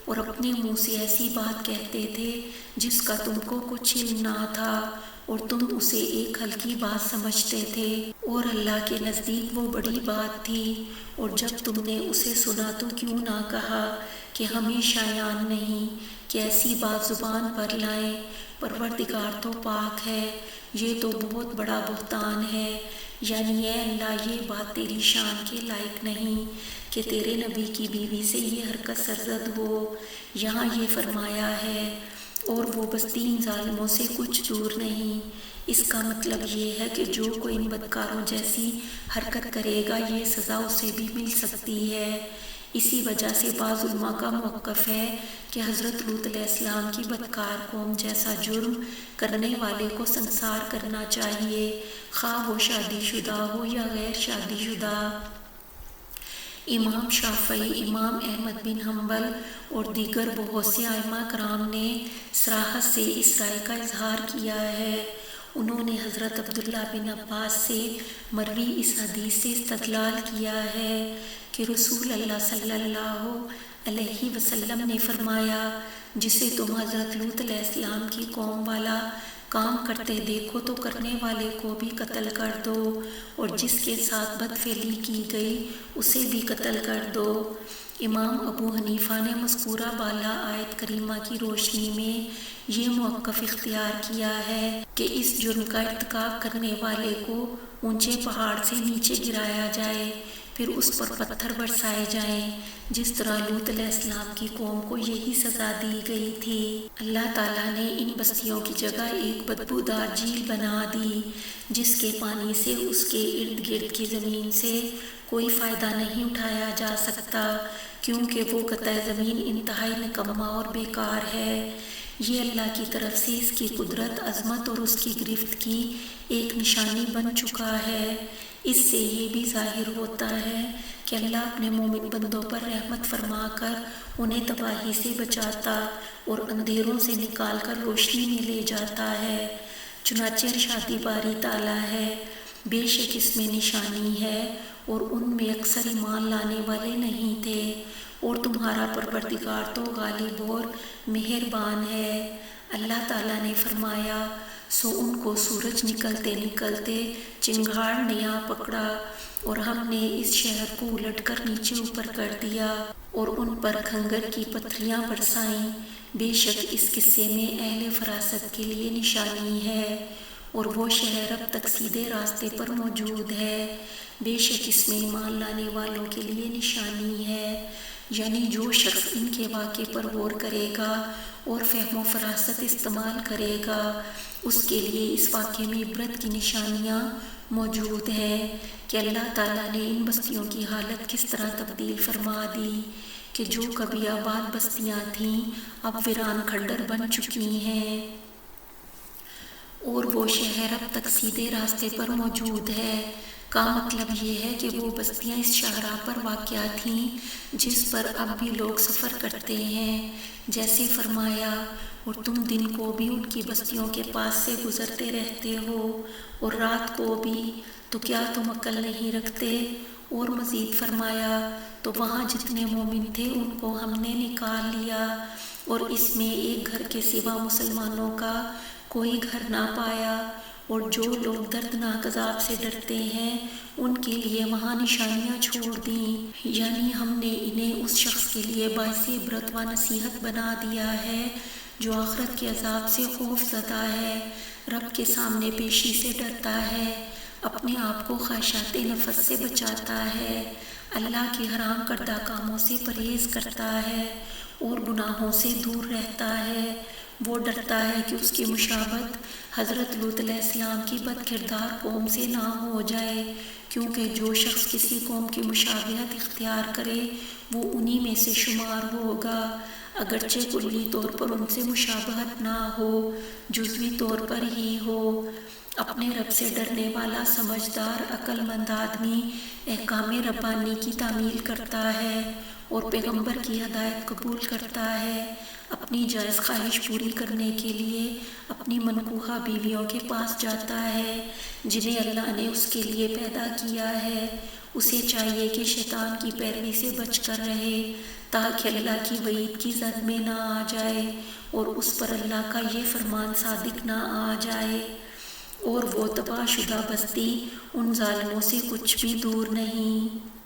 اور اپنے منہ سے ایسی بات کہتے تھے جس کا تم کو کچھ علم نہ تھا، اور تم اسے ایک ہلکی بات سمجھتے تھے، اور اللہ کے نزدیک وہ بڑی بات تھی۔ اور جب تم نے اسے سنا تو کیوں نہ کہا کہ ہمیں شایان نہیں کہ ایسی بات زبان پر لائیں، پروردگار تو پاک ہے، یہ تو بہت بڑا بہتان ہے۔ یعنی اے اللہ، یہ بات تیری شان کے لائق نہیں کہ تیرے نبی کی بیوی سے یہ حرکت سرزد ہو۔ یہاں یہ فرمایا ہے اور وہ بستی ان ظالموں سے کچھ دور نہیں۔ اس کا مطلب یہ ہے کہ جو کوئی ان بدکاروں جیسی حرکت کرے گا یہ سزا اسے بھی مل سکتی ہے۔ اسی وجہ سے بعض علماء کا موقف ہے کہ حضرت لوط علیہ السلام کی بدکار قوم جیسا جرم کرنے والے کو سنسار کرنا چاہیے، خواہ وہ شادی شدہ ہو یا غیر شادی شدہ۔ امام شافعی، امام احمد بن حنبل اور دیگر بہت سے ائمہ کرام نے صراحت سے اس رائے کا اظہار کیا ہے۔ انہوں نے حضرت عبداللہ بن عباس سے مروی اس حدیث سے استدلال کیا ہے کہ رسول اللہ صلی اللہ علیہ وسلم نے فرمایا، جسے تم حضرت لوط علیہ السلام کی قوم والا کام کرتے دیکھو تو کرنے والے کو بھی قتل کر دو، اور جس کے ساتھ بدفعلی کی گئی اسے بھی قتل کر دو۔ امام ابو حنیفہ نے مذکورہ بالا آیت کریمہ کی روشنی میں یہ موقف اختیار کیا ہے کہ اس جرم کا ارتکاب کرنے والے کو اونچے پہاڑ سے نیچے گرایا جائے، پھر اس پر پتھر برسائے جائیں، جس طرح لوط علیہ السلام کی قوم کو یہی سزا دی گئی تھی۔ اللہ تعالیٰ نے ان بستیوں کی جگہ ایک بدبودار جھیل بنا دی، جس کے پانی سے اس کے ارد گرد کی زمین سے کوئی فائدہ نہیں اٹھایا جا سکتا، کیونکہ وہ قطع زمین انتہائی نکما اور بیکار ہے۔ یہ اللہ کی طرف سے اس کی قدرت، عظمت اور اس کی گرفت کی ایک نشانی بن چکا ہے۔ اس سے یہ بھی ظاہر ہوتا ہے کہ اللہ اپنے مومن بندوں پر رحمت فرما کر انہیں تباہی سے بچاتا اور اندھیروں سے نکال کر روشنی میں لے جاتا ہے۔ چنانچہ ارشاد باری تعالیٰ ہے، بے شک اس میں نشانی ہے اور ان میں اکثر ایمان لانے والے نہیں تھے، اور تمہارا پروردگار تو غالب اور مہربان ہے۔ اللہ تعالیٰ نے فرمایا، سو ان کو سورج نکلتے نکلتے چنگھاڑ نے آ پکڑا، اور ہم نے اس شہر کو الٹ کر نیچے اوپر کر دیا اور ان پر کھنگر کی پتھریاں برسائیں۔ بے شک اس قصے میں اہل فراست کے لیے نشانی ہے، اور وہ شہر اب تک سیدھے راستے پر موجود ہے۔ بے شک اس میں ایمان لانے والوں کے لیے نشانی ہے، یعنی جو شخص ان کے واقعے پر غور کرے گا اور فہم و فراست استعمال کرے گا، اس کے لیے اس واقعے میں عبرت کی نشانیاں موجود ہیں کہ اللہ تعالیٰ نے ان بستیوں کی حالت کس طرح تبدیل فرما دی کہ جو کبھی آباد بستیاں تھیں اب ویران کھنڈر بن چکی ہیں، اور وہ شہر اب تک سیدھے راستے پر موجود ہے۔ کا مطلب یہ ہے کہ وہ بستیاں اس شاہراہ پر واقع تھیں جس پر اب بھی لوگ سفر کرتے ہیں، جیسے فرمایا، اور تم دن کو بھی ان کی بستیوں کے پاس سے گزرتے رہتے ہو اور رات کو بھی، تو کیا تم عقل نہیں رکھتے؟ اور مزید فرمایا، تو وہاں جتنے مومن تھے ان کو ہم نے نکال لیا، اور اس میں ایک گھر کے سوا مسلمانوں کا کوئی گھر نہ پایا، اور جو لوگ دردناک عذاب سے ڈرتے ہیں ان کے لیے وہاں نشانیاں چھوڑ دیں، یعنی ہم نے انہیں اس شخص کے لیے باعث عبرت و نصیحت بنا دیا ہے جو آخرت کے عذاب سے خوف زدہ ہے، رب کے سامنے پیشی سے ڈرتا ہے، اپنے آپ کو خواہشات نفس سے بچاتا ہے، اللہ کے حرام کردہ کاموں سے پرہیز کرتا ہے اور گناہوں سے دور رہتا ہے۔ وہ ڈرتا ہے کہ اس کی مشابہت حضرت لوط علیہ السلام کی بد کردار قوم سے نہ ہو جائے، کیونکہ جو شخص کسی قوم کی مشابہت اختیار کرے وہ انہی میں سے شمار ہوگا، اگرچہ کلی طور پر ان سے مشابہت نہ ہو، جزوی طور پر ہی ہو۔ اپنے رب سے ڈرنے والا سمجھدار عقل مند آدمی احکام ربانی کی تعمیل کرتا ہے اور پیغمبر کی ہدایت قبول کرتا ہے، اپنی جائز خواہش پوری کرنے کے لیے اپنی منکوحہ بیویوں کے پاس جاتا ہے جنہیں اللہ نے اس کے لیے پیدا کیا ہے۔ اسے چاہیے کہ شیطان کی پیروی سے بچ کر رہے تاکہ اللہ کی وعید کی زد میں نہ آ جائے اور اس پر اللہ کا یہ فرمان صادق نہ آ جائے۔ اور وہ تباہ شدہ بستی ان ظالموں سے کچھ بھی دور نہیں۔